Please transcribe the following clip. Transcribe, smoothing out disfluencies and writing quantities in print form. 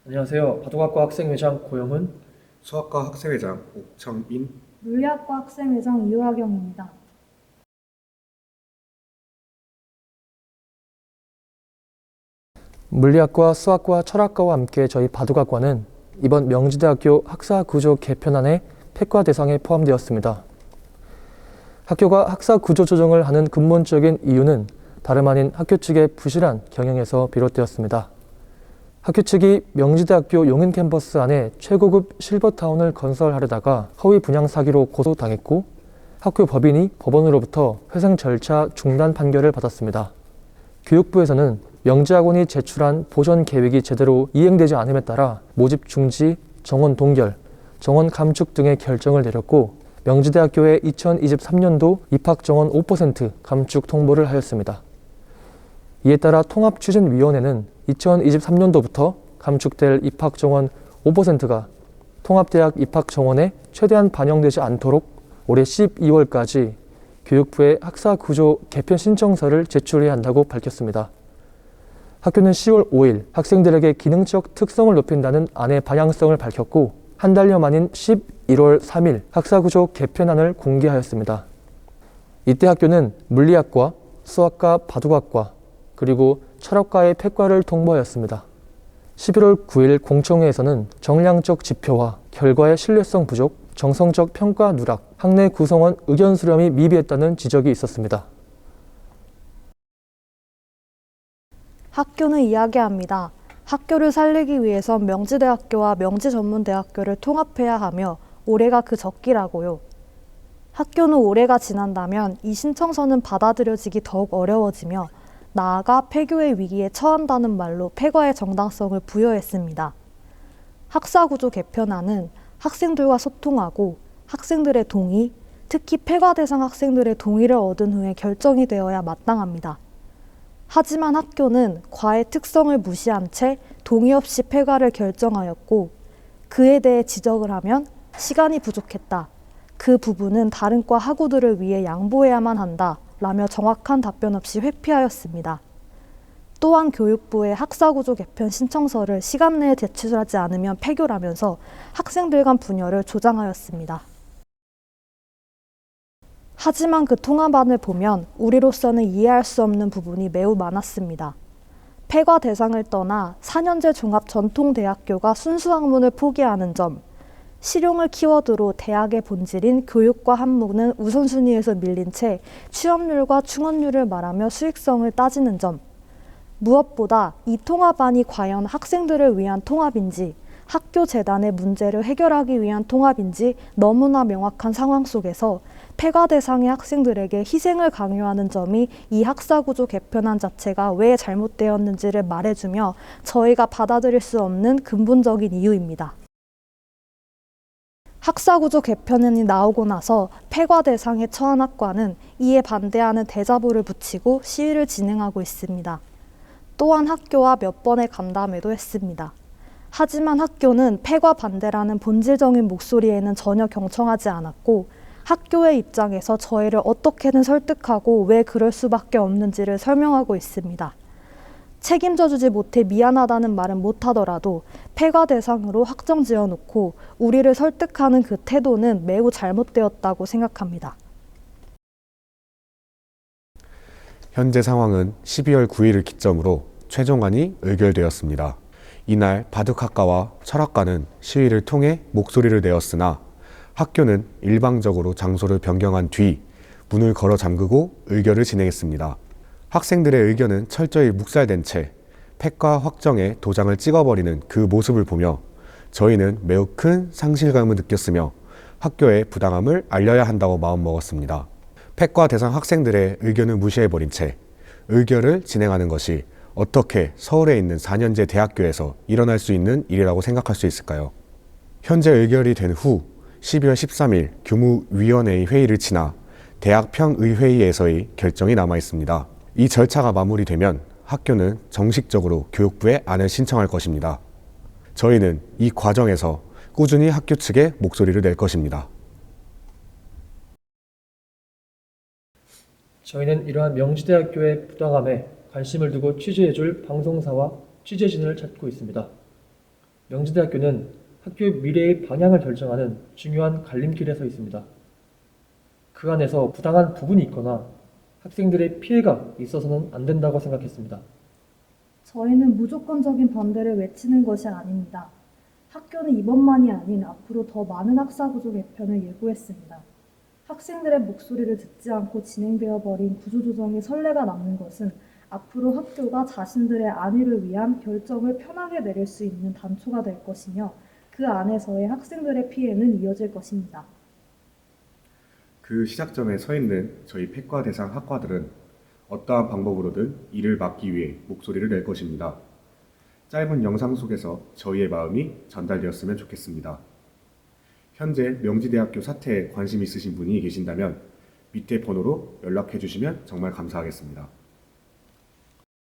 안녕하세요. 바둑학과 학생회장 고영훈. 수학과 학생회장 옥청인. 물리학과 학생회장 이화경입니다. 물리학과, 수학과, 철학과와 함께 저희 바둑학과는 이번 명지대학교 학사구조 개편안의 폐과 대상에 포함되었습니다. 학교가 학사구조 조정을 하는 근본적인 이유는 다름 아닌 학교 측의 부실한 경영에서 비롯되었습니다. 학교 측이 명지대학교 용인 캠퍼스 안에 최고급 실버타운을 건설하려다가 허위 분양 사기로 고소당했고 학교 법인이 법원으로부터 회생 절차 중단 판결을 받았습니다. 교육부에서는 명지학원이 제출한 보전 계획이 제대로 이행되지 않음에 따라 모집 중지, 정원 동결, 정원 감축 등의 결정을 내렸고 명지대학교의 2023년도 입학 정원 5% 감축 통보를 하였습니다. 이에 따라 통합추진위원회는 2023년도부터 감축될 입학 정원 5%가 통합대학 입학 정원에 최대한 반영되지 않도록 올해 12월까지 교육부에 학사구조 개편 신청서를 제출해야 한다고 밝혔습니다. 학교는 10월 5일 학생들에게 기능적 특성을 높인다는 안의 방향성을 밝혔고 한 달여 만인 11월 3일 학사구조 개편안을 공개하였습니다. 이때 학교는 물리학과, 수학과, 바둑학과, 그리고 철학과의 폐과를 통보하였습니다. 11월 9일 공청회에서는 정량적 지표와 결과의 신뢰성 부족, 정성적 평가 누락, 학내 구성원 의견 수렴이 미비했다는 지적이 있었습니다. 학교는 이야기합니다. 학교를 살리기 위해선 명지대학교와 명지전문대학교를 통합해야 하며 올해가 그 적기라고요. 학교는 올해가 지난다면 이 신청서는 받아들여지기 더욱 어려워지며 나아가 폐교의 위기에 처한다는 말로 폐과의 정당성을 부여했습니다. 학사구조 개편안은 학생들과 소통하고 학생들의 동의, 특히 폐과 대상 학생들의 동의를 얻은 후에 결정이 되어야 마땅합니다. 하지만 학교는 과의 특성을 무시한 채 동의 없이 폐과를 결정하였고 그에 대해 지적을 하면 시간이 부족했다. 그 부분은 다른 과 학우들을 위해 양보해야만 한다. 라며 정확한 답변 없이 회피하였습니다. 또한 교육부의 학사구조 개편 신청서를 시간 내에 제출하지 않으면 폐교라면서 학생들 간 분열을 조장하였습니다. 하지만 그 통합안을 보면 우리로서는 이해할 수 없는 부분이 매우 많았습니다. 폐과 대상을 떠나 4년제 종합전통대학교가 순수학문을 포기하는 점, 실용을 키워드로 대학의 본질인 교육과 학문은 우선순위에서 밀린 채 취업률과 충원률을 말하며 수익성을 따지는 점, 무엇보다 이 통합안이 과연 학생들을 위한 통합인지 학교 재단의 문제를 해결하기 위한 통합인지 너무나 명확한 상황 속에서 폐과 대상의 학생들에게 희생을 강요하는 점이 이 학사구조 개편안 자체가 왜 잘못되었는지를 말해주며 저희가 받아들일 수 없는 근본적인 이유입니다. 학사구조 개편안이 나오고 나서 폐과 대상에 처한 학과는 이에 반대하는 대자보를 붙이고 시위를 진행하고 있습니다. 또한 학교와 몇 번의 간담회도 했습니다. 하지만 학교는 폐과 반대라는 본질적인 목소리에는 전혀 경청하지 않았고 학교의 입장에서 저희를 어떻게든 설득하고 왜 그럴 수밖에 없는지를 설명하고 있습니다. 책임져 주지 못해 미안하다는 말은 못하더라도 폐과 대상으로 확정 지어놓고 우리를 설득하는 그 태도는 매우 잘못되었다고 생각합니다. 현재 상황은 12월 9일을 기점으로 최종안이 의결되었습니다. 이날 바둑학과와 철학과는 시위를 통해 목소리를 내었으나 학교는 일방적으로 장소를 변경한 뒤 문을 걸어 잠그고 의결을 진행했습니다. 학생들의 의견은 철저히 묵살된 채 폐과 확정에 도장을 찍어버리는 그 모습을 보며 저희는 매우 큰 상실감을 느꼈으며 학교의 부당함을 알려야 한다고 마음먹었습니다. 폐과 대상 학생들의 의견을 무시해버린 채 의결을 진행하는 것이 어떻게 서울에 있는 4년제 대학교에서 일어날 수 있는 일이라고 생각할 수 있을까요? 현재 의결이 된 후 12월 13일 교무위원회의 회의를 지나 대학평의회의에서의 결정이 남아 있습니다. 이 절차가 마무리되면 학교는 정식적으로 교육부에 안을 신청할 것입니다. 저희는 이 과정에서 꾸준히 학교 측에 목소리를 낼 것입니다. 저희는 이러한 명지대학교의 부당함에 관심을 두고 취재해줄 방송사와 취재진을 찾고 있습니다. 명지대학교는 학교의 미래의 방향을 결정하는 중요한 갈림길에 서 있습니다. 그 안에서 부당한 부분이 있거나 학생들의 피해가 있어서는 안 된다고 생각했습니다. 저희는 무조건적인 반대를 외치는 것이 아닙니다. 학교는 이번만이 아닌 앞으로 더 많은 학사구조 개편을 예고했습니다. 학생들의 목소리를 듣지 않고 진행되어 버린 구조조정의 선례가 남는 것은 앞으로 학교가 자신들의 안위를 위한 결정을 편하게 내릴 수 있는 단초가 될 것이며 그 안에서의 학생들의 피해는 이어질 것입니다. 그 시작점에 서 있는 저희 폐과 대상 학과들은 어떠한 방법으로든 이를 막기 위해 목소리를 낼 것입니다. 짧은 영상 속에서 저희의 마음이 전달되었으면 좋겠습니다. 현재 명지대학교 사태에 관심 있으신 분이 계신다면 밑에 번호로 연락해 주시면 정말 감사하겠습니다.